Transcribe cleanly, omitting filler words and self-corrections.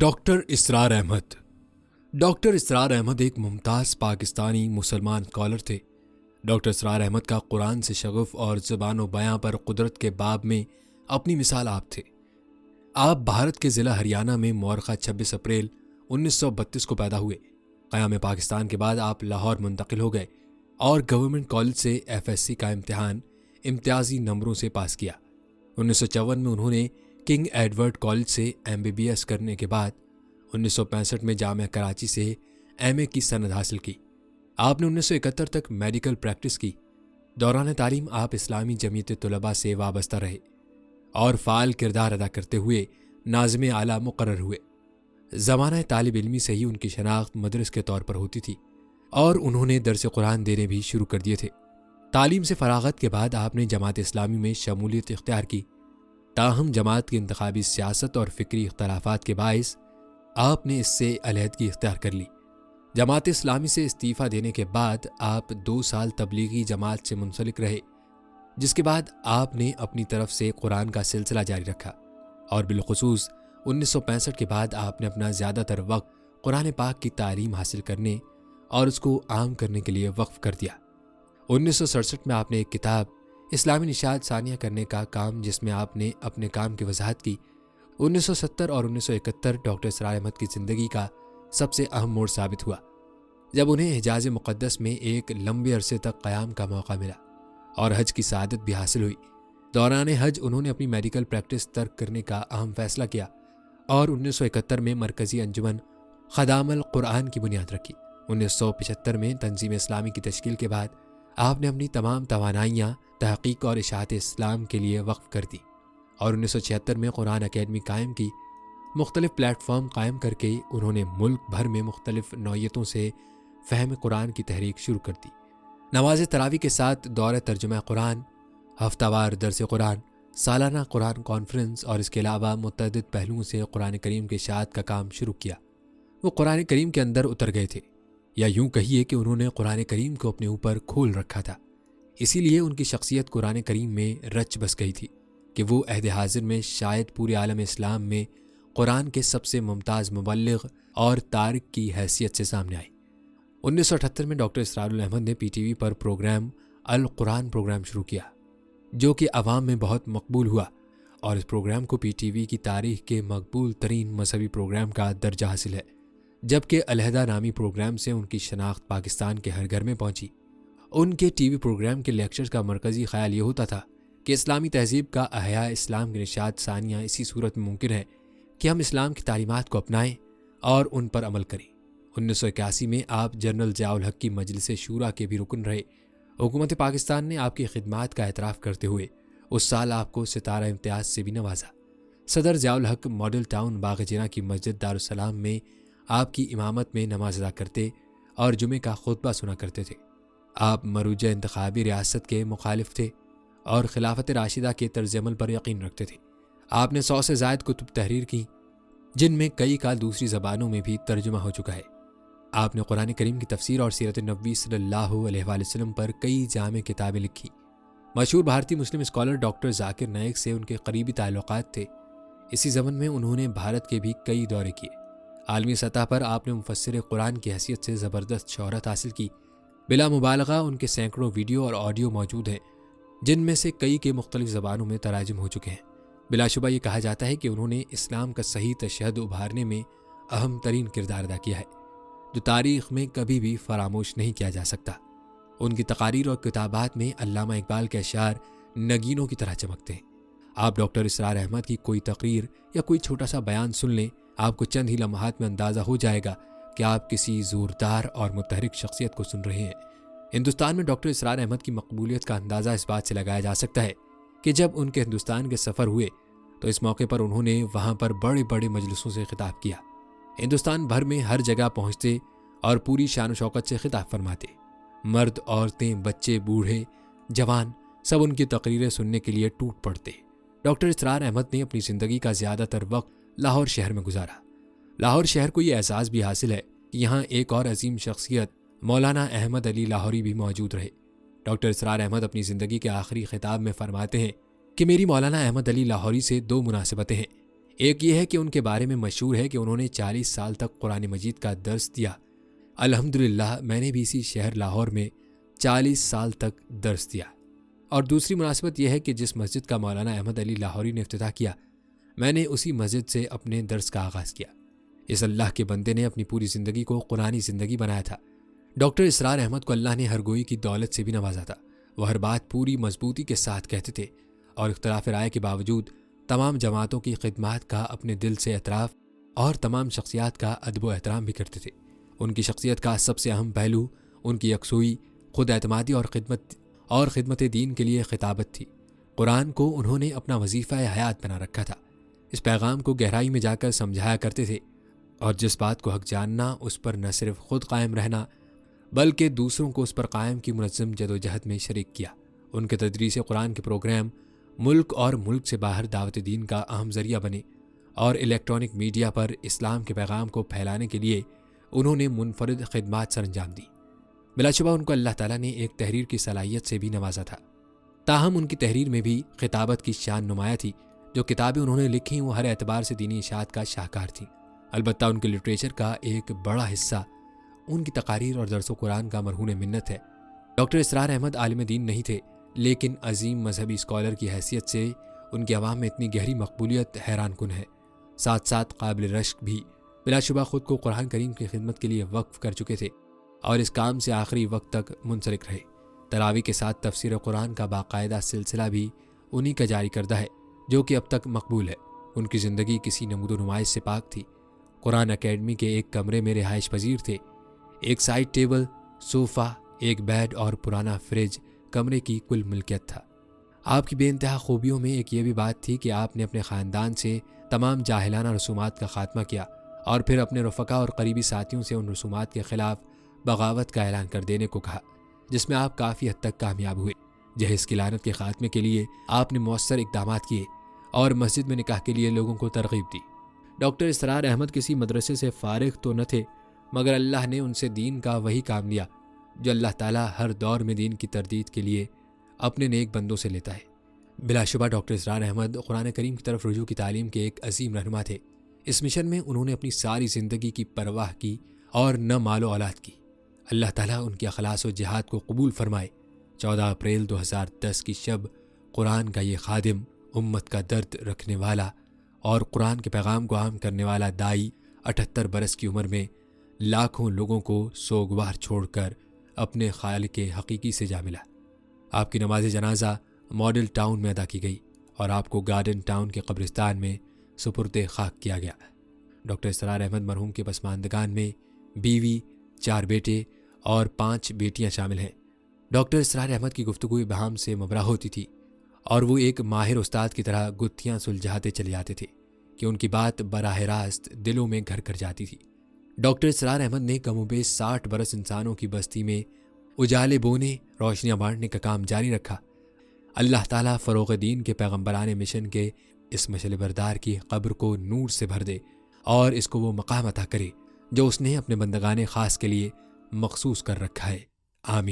Doctor اسرار Ahmad doctor اسرار احمد ایک ممتاز پاکستانی مسلمان scholar تھے۔ ڈاکٹر اسرار احمد کا قرآن سے شغف اور زبان و بیاں پر قدرت کے باب میں اپنی مثال آپ تھے۔ آپ بھارت کے ضلع ہریانہ میں مورخہ 26 اپریل 1932 کو پیدا ہوئے۔ قیام پاکستان کے بعد آپ لاہور منتقل ہو گئے اور گورنمنٹ کالج سے FSC کا امتحان امتیازی نمبروں سے پاس کیا۔ 1954 میں انہوں نے کنگ ایڈورڈ کالج سے MBBS کرنے کے بعد 1965 میں جامعہ کراچی سے MA کی سند حاصل کی۔ آپ نے 1971 تک میڈیکل پریکٹس کی۔ دوران تعلیم آپ اسلامی جمعیت طلباء سے وابستہ رہے اور فعال کردار ادا کرتے ہوئے ناظم اعلیٰ مقرر ہوئے۔ زمانہ طالب علمی سے ہی ان کی شناخت مدرس کے طور پر ہوتی تھی اور انہوں نے درس قرآن دینے بھی شروع کر دیے تھے۔ تعلیم سے فراغت کے بعد آپ نے جماعت اسلامی میں شمولیت اختیار کی، تاہم جماعت کی انتخابی سیاست اور فکری اختلافات کے باعث آپ نے اس سے علیحدگی اختیار کر لی۔ جماعت اسلامی سے استعفیٰ دینے کے بعد آپ 2 سال تبلیغی جماعت سے منسلک رہے، جس کے بعد آپ نے اپنی طرف سے قرآن کا سلسلہ جاری رکھا اور بالخصوص 1965 کے بعد آپ نے اپنا زیادہ تر وقت قرآن پاک کی تعلیم حاصل کرنے اور اس کو عام کرنے کے لیے وقف کر دیا۔ 1967 میں آپ نے ایک کتاب اسلامی نشاد ثانیہ کرنے کا کام، جس میں آپ نے اپنے کام کی وضاحت کی۔ 1970 اور 1971 ڈاکٹر اسرار احمد کی زندگی کا سب سے اہم موڑ ثابت ہوا، جب انہیں حجاز مقدس میں ایک لمبے عرصے تک قیام کا موقع ملا اور حج کی سعادت بھی حاصل ہوئی۔ دوران حج انہوں نے اپنی میڈیکل پریکٹس ترک کرنے کا اہم فیصلہ کیا اور 1971 میں مرکزی انجمن خدام القرآن کی بنیاد رکھی۔ 1975 میں تنظیم اسلامی کی تشکیل کے بعد آپ نے اپنی تمام توانائیاں تحقیق اور اشاعت اسلام کے لیے وقف کر دی اور 1976 میں قرآن اکیڈمی قائم کی۔ مختلف پلیٹ فارم قائم کر کے انہوں نے ملک بھر میں مختلف نوعیتوں سے فہم قرآن کی تحریک شروع کر دی۔ نماز تراویح کے ساتھ دورہ ترجمہ قرآن، ہفتہ وار درس قرآن، سالانہ قرآن کانفرنس اور اس کے علاوہ متعدد پہلوؤں سے قرآن کریم کی اشاعت کا کام شروع کیا۔ وہ قرآن کریم کے اندر اتر گئے تھے، یا یوں کہیے کہ انہوں نے قرآن کریم کو اپنے اوپر کھول رکھا تھا۔ اسی لیے ان کی شخصیت قرآن کریم میں رچ بس گئی تھی کہ وہ عہد حاضر میں شاید پورے عالم اسلام میں قرآن کے سب سے ممتاز مبلغ اور تارک کی حیثیت سے سامنے آئے۔ 1978 میں ڈاکٹر اسرار احمد نے PTV پر پروگرام القرآن پروگرام شروع کیا، جو کہ عوام میں بہت مقبول ہوا اور اس پروگرام کو PTV کی تاریخ کے مقبول ترین مذہبی پروگرام کا درجہ حاصل ہے، جبکہ علیحدہ نامی پروگرام سے ان کی شناخت پاکستان کے ہر گھر میں پہنچی۔ ان کے TV پروگرام کے لیکچرز کا مرکزی خیال یہ ہوتا تھا کہ اسلامی تہذیب کا احیاء اسلام کی نشاد ثانیہ اسی صورت میں ممکن ہے کہ ہم اسلام کی تعلیمات کو اپنائیں اور ان پر عمل کریں۔ 1981 میں آپ جنرل ضیاء الحق کی مجلس شورا کے بھی رکن رہے۔ حکومت پاکستان نے آپ کی خدمات کا اعتراف کرتے ہوئے اس سال آپ کو ستارہ امتیاز سے بھی نوازا۔ صدر ضیاء الحق ماڈل ٹاؤن باغ جناح کی مسجد دارالسلام میں آپ کی امامت میں نماز ادا کرتے اور جمعے کا خطبہ سنا کرتے تھے۔ آپ مروجہ انتخابی ریاست کے مخالف تھے اور خلافت راشدہ کے طرز عمل پر یقین رکھتے تھے۔ آپ نے 100 سے زائد کتب تحریر کی، جن میں کئی کا دوسری زبانوں میں بھی ترجمہ ہو چکا ہے۔ آپ نے قرآن کریم کی تفسیر اور سیرت نبوی صلی اللہ علیہ وآلہ وسلم پر کئی جامع کتابیں لکھی۔ مشہور بھارتی مسلم اسکالر ڈاکٹر ذاکر نائک سے ان کے قریبی تعلقات تھے۔ اسی زمن میں انہوں نے بھارت کے بھی کئی دورے کیے۔ عالمی سطح پر آپ نے مفسر قرآن کی حیثیت سے زبردست شہرت حاصل کی۔ بلا مبالغہ ان کے سینکڑوں ویڈیو اور آڈیو موجود ہیں، جن میں سے کئی کے مختلف زبانوں میں تراجم ہو چکے ہیں۔ بلا شبہ یہ کہا جاتا ہے کہ انہوں نے اسلام کا صحیح تشہد ابھارنے میں اہم ترین کردار ادا کیا ہے، جو تاریخ میں کبھی بھی فراموش نہیں کیا جا سکتا۔ ان کی تقاریر اور کتابات میں علامہ اقبال کے اشعار نگینوں کی طرح چمکتے ہیں۔ آپ ڈاکٹر اسرار احمد کی کوئی تقریر یا کوئی چھوٹا سا بیان سن لیں، آپ کو چند ہی لمحات میں اندازہ ہو جائے گا کہ آپ کسی زوردار اور متحرک شخصیت کو سن رہے ہیں۔ ہندوستان میں ڈاکٹر اسرار احمد کی مقبولیت کا اندازہ اس بات سے لگایا جا سکتا ہے کہ جب ان کے ہندوستان کے سفر ہوئے تو اس موقع پر انہوں نے وہاں پر بڑے بڑے مجلسوں سے خطاب کیا۔ ہندوستان بھر میں ہر جگہ پہنچتے اور پوری شان و شوکت سے خطاب فرماتے۔ مرد، عورتیں، بچے، بوڑھے، جوان سب ان کی تقریریں سننے کے لیے ٹوٹ پڑتے۔ ڈاکٹر اسرار احمد نے اپنی زندگی کا زیادہ تر وقت لاہور شہر میں گزارا۔ لاہور شہر کو یہ احساس بھی حاصل ہے کہ یہاں ایک اور عظیم شخصیت مولانا احمد علی لاہوری بھی موجود رہے۔ ڈاکٹر اسرار احمد اپنی زندگی کے آخری خطاب میں فرماتے ہیں کہ میری مولانا احمد علی لاہوری سے 2 مناسبتیں ہیں۔ ایک یہ ہے کہ ان کے بارے میں مشہور ہے کہ انہوں نے 40 سال تک قرآن مجید کا درس دیا۔ الحمدللہ میں نے بھی اسی شہر لاہور میں 40 سال تک درس دیا۔ اور دوسری مناسبت یہ ہے کہ جس مسجد کا مولانا احمد علی لاہوری نے افتتاح کیا، میں نے اسی مسجد سے اپنے درس کا آغاز کیا۔ اس اللہ کے بندے نے اپنی پوری زندگی کو قرآنی زندگی بنایا تھا۔ ڈاکٹر اسرار احمد کو اللہ نے ہر گوئی کی دولت سے بھی نوازا تھا۔ وہ ہر بات پوری مضبوطی کے ساتھ کہتے تھے اور اختلاف رائے کے باوجود تمام جماعتوں کی خدمات کا اپنے دل سے اعتراف اور تمام شخصیات کا ادب و احترام بھی کرتے تھے۔ ان کی شخصیت کا سب سے اہم پہلو ان کی یکسوئی، خود اعتمادی اور خدمت دین کے لیے خطابت تھی۔ قرآن کو انہوں نے اپنا وظیفہ حیات بنا رکھا تھا۔ اس پیغام کو گہرائی میں جا کر سمجھایا کرتے تھے اور جس بات کو حق جاننا، اس پر نہ صرف خود قائم رہنا بلکہ دوسروں کو اس پر قائم کی منظم جدوجہد میں شریک کیا۔ ان کے تدریس قرآن کے پروگرام ملک اور ملک سے باہر دعوت دین کا اہم ذریعہ بنے اور الیکٹرانک میڈیا پر اسلام کے پیغام کو پھیلانے کے لیے انہوں نے منفرد خدمات سر انجام دی۔ بلا شبہ ان کو اللہ تعالیٰ نے ایک تحریر کی صلاحیت سے بھی نوازا تھا، تاہم ان کی تحریر میں بھی خطابت کی شان نمایاں تھی۔ جو کتابیں انہوں نے لکھی وہ ہر اعتبار سے دینی اشاعت کا شاہکار تھیں۔ البتہ ان کے لٹریچر کا ایک بڑا حصہ ان کی تقاریر اور درس و قرآن کا مرہون منت ہے۔ ڈاکٹر اسرار احمد عالم دین نہیں تھے، لیکن عظیم مذہبی اسکالر کی حیثیت سے ان کی عوام میں اتنی گہری مقبولیت حیران کن ہے۔ ساتھ ساتھ قابل رشک بھی۔ بلا شبہ خود کو قرآن کریم کی خدمت کے لیے وقف کر چکے تھے اور اس کام سے آخری وقت تک منسلک رہے۔ تراویح کے ساتھ تفسیر قرآن کا باقاعدہ سلسلہ بھی انہی کا جاری کردہ ہے، جو کہ اب تک مقبول ہے۔ ان کی زندگی کسی نمود و نمائش سے پاک تھی۔ قرآن اکیڈمی کے ایک کمرے میں رہائش پذیر تھے۔ ایک سائڈ ٹیبل، صوفہ، ایک بیڈ اور پرانا فریج کمرے کی کل ملکیت تھا۔ آپ کی بے انتہا خوبیوں میں ایک یہ بھی بات تھی کہ آپ نے اپنے خاندان سے تمام جاہلانہ رسومات کا خاتمہ کیا اور پھر اپنے رفقا اور قریبی ساتھیوں سے ان رسومات کے خلاف بغاوت کا اعلان کر دینے کو کہا، جس میں آپ کافی حد تک کامیاب ہوئے۔ جہیز کی لعنت کے خاتمے کے لیے آپ نے مؤثر اقدامات کیے اور مسجد میں نکاح کے لیے لوگوں کو ترغیب دی۔ ڈاکٹر اسرار احمد کسی مدرسے سے فارغ تو نہ تھے، مگر اللہ نے ان سے دین کا وہی کام لیا جو اللہ تعالیٰ ہر دور میں دین کی تردید کے لیے اپنے نیک بندوں سے لیتا ہے۔ بلا شبہ ڈاکٹر اسرار احمد قرآن کریم کی طرف رجوع کی تعلیم کے ایک عظیم رہنما تھے۔ اس مشن میں انہوں نے اپنی ساری زندگی کی پرواہ کی اور نہ مال و اولاد کی۔ اللہ تعالیٰ ان کے اخلاص و جہاد کو قبول فرمائے۔ 14 اپریل 2010 کی شب قرآن کا یہ خادم، امت کا درد رکھنے والا اور قرآن کے پیغام کو عام کرنے والا دائی 78 برس کی عمر میں لاکھوں لوگوں کو سوگوار چھوڑ کر اپنے خالق حقیقی سے جا ملا۔ آپ کی نماز جنازہ ماڈل ٹاؤن میں ادا کی گئی اور آپ کو گارڈن ٹاؤن کے قبرستان میں سپرد خاک کیا گیا۔ ڈاکٹر اسرار احمد مرحوم کے پسماندگان میں بیوی، 4 بیٹے اور 5 بیٹیاں شامل ہیں۔ ڈاکٹر اسرار احمد کی گفتگو ابہام سے مبرا ہوتی تھی اور وہ ایک ماہر استاد کی طرح گتھیاں سلجھاتے چلے جاتے تھے کہ ان کی بات براہ راست دلوں میں گھر کر جاتی تھی۔ ڈاکٹر اسرار احمد نے کم و بیش 60 برس انسانوں کی بستی میں اجالے بونے، روشنیاں بانٹنے کا کام جاری رکھا۔ اللہ تعالیٰ فروغ دین کے پیغمبران مشن کے اس مشعل بردار کی قبر کو نور سے بھر دے اور اس کو وہ مقام عطا کرے جو اس نے اپنے بندگان خاص کے لیے مخصوص کر رکھا ہے۔ آمین۔